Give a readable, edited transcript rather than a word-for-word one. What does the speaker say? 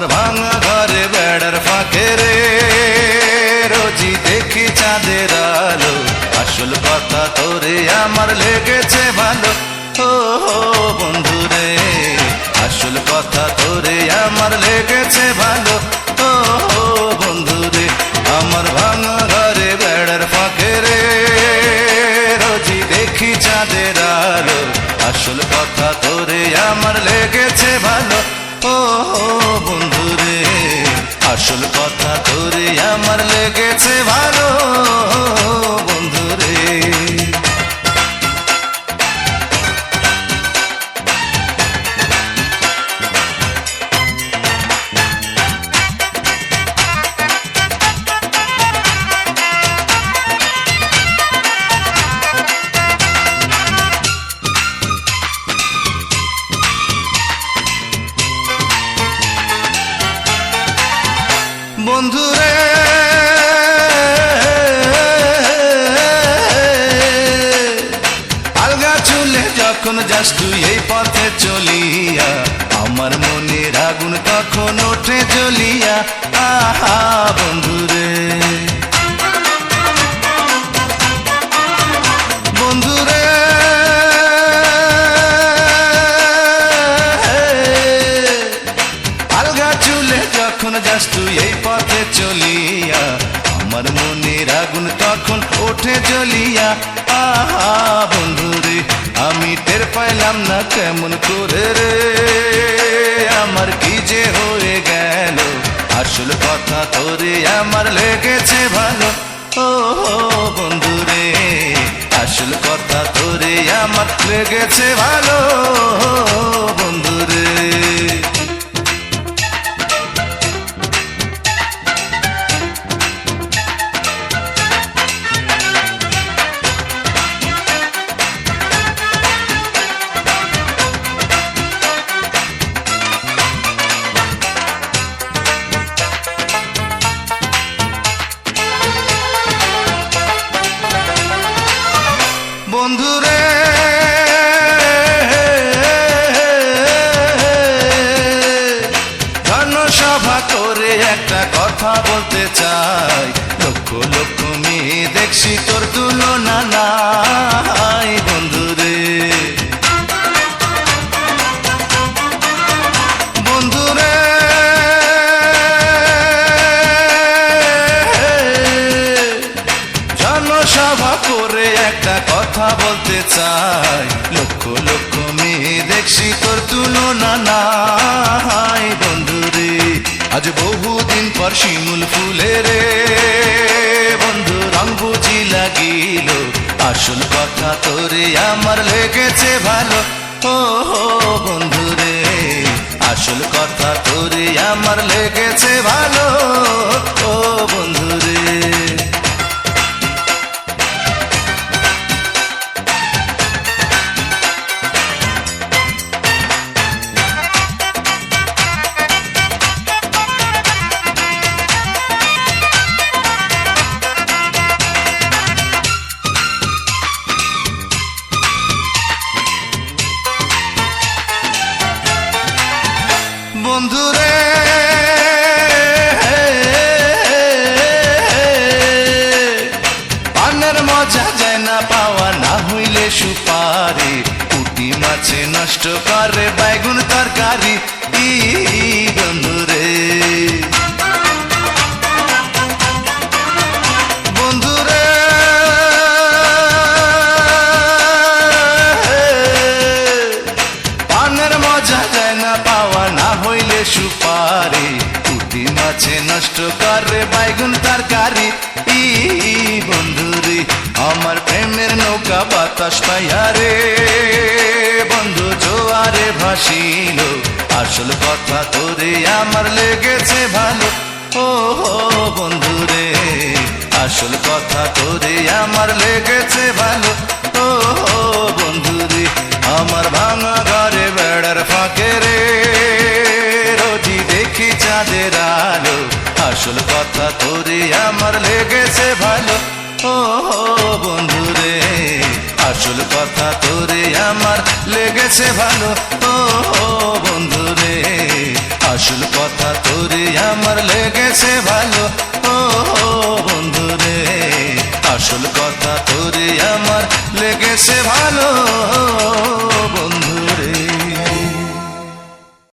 আমার ভাঙা ঘরে বেড়ার ফাঁকে রে রোজি দেখি চাঁদের আলো, আসল কথা তোরে আমার লেগেছে ভালো। ও বন্ধু রে আসল কথা তোরে আমার লেগেছে ভালো। ও বন্ধু রে আমার ভাঙা ঘরে বেড়ার ফাঁকে রে রোজি দেখি চাঁদের আলো, আসল কথা তোরে আমার লেগেছে ভালো। ও বন্ধু রে আসল কথা তোরে আমার লেগেছে ভালো বন্ধু রে। বন্ধু রে আলগা চুলে যখন যাস তুই এই পথে চলিয়া, আমার মনের আগুন তখন ওঠে জ্বলিয়া। আহা বন্ধু রে বন্ধু রে আলগা চুলে যখন যাস তুই এই পথে চলিয়া, আমার মনের আগুন তখন ওঠে জ্বলিয়া। আহা বন্ধু রে আমি টের পাইলাম না কেমন করে রে আমার কি যে হয়ে গেল, আসল কথা তোরে আমার লেগেছে ভালো। ও বন্ধু রে আসল কথা তোরে আমার লেগেছে ভালো বন্ধু রে। বন্ধু রে জনসভা করে একটা কথা বলতে চাই, লক্ষ লক্ষ মেয়ে দেখছি তোর তুলনা নাই বন্ধু রে। বন্ধু রে জনসভা করে একটা কথা বলতে চাই, লক্ষ লক্ষ মেয়ে দেখছি তোর তুলনা নাই বন্ধু রে। আজ বহুদিন পর শিমুল ফুলে রে বন্ধু রং বুঝি লাগিল, আসল কথা তোরে আমার লেগেছে ভালো। ও বন্ধু রে আসল কথা তোরে আমার লেগেছে ভালো। ও বন্ধু রে বন্ধু রে পানের মজা যায় না পাওয়া, না হইলে সুপারি পুঁটি মাছে নষ্ট করে বাইগুন তরকারি। বন্ধু রে বন্ধু রে পানের মজা যায় না পাওয়া, না হইলে সুপারি পুঁটি মাছে নষ্ট করে বাইগুন তরকারি। বন্ধু রে আমার প্রেমের নৌকা বাতাস পাইয়া রে বন্ধু জোয়ারে ভাসিল, আসল কথা তোরে আমার লেগেছে ভালো। ও বন্ধু রে আসল কথা তোরে আমার লেগেছে ভালো। ও বন্ধু রে আমার ভাঙা ঘরে বেড়ার ফাঁকে রে রোজি দেখি চাঁদের আলো, আসল কথা তোরে আমার লেগেছে ভালো। ও বন্ধু রে আসল কথা তোরে আমার লেগেছে ভালো। ও বন্ধু রে আসল কথা তোরে আমার লেগেছে ভালো ও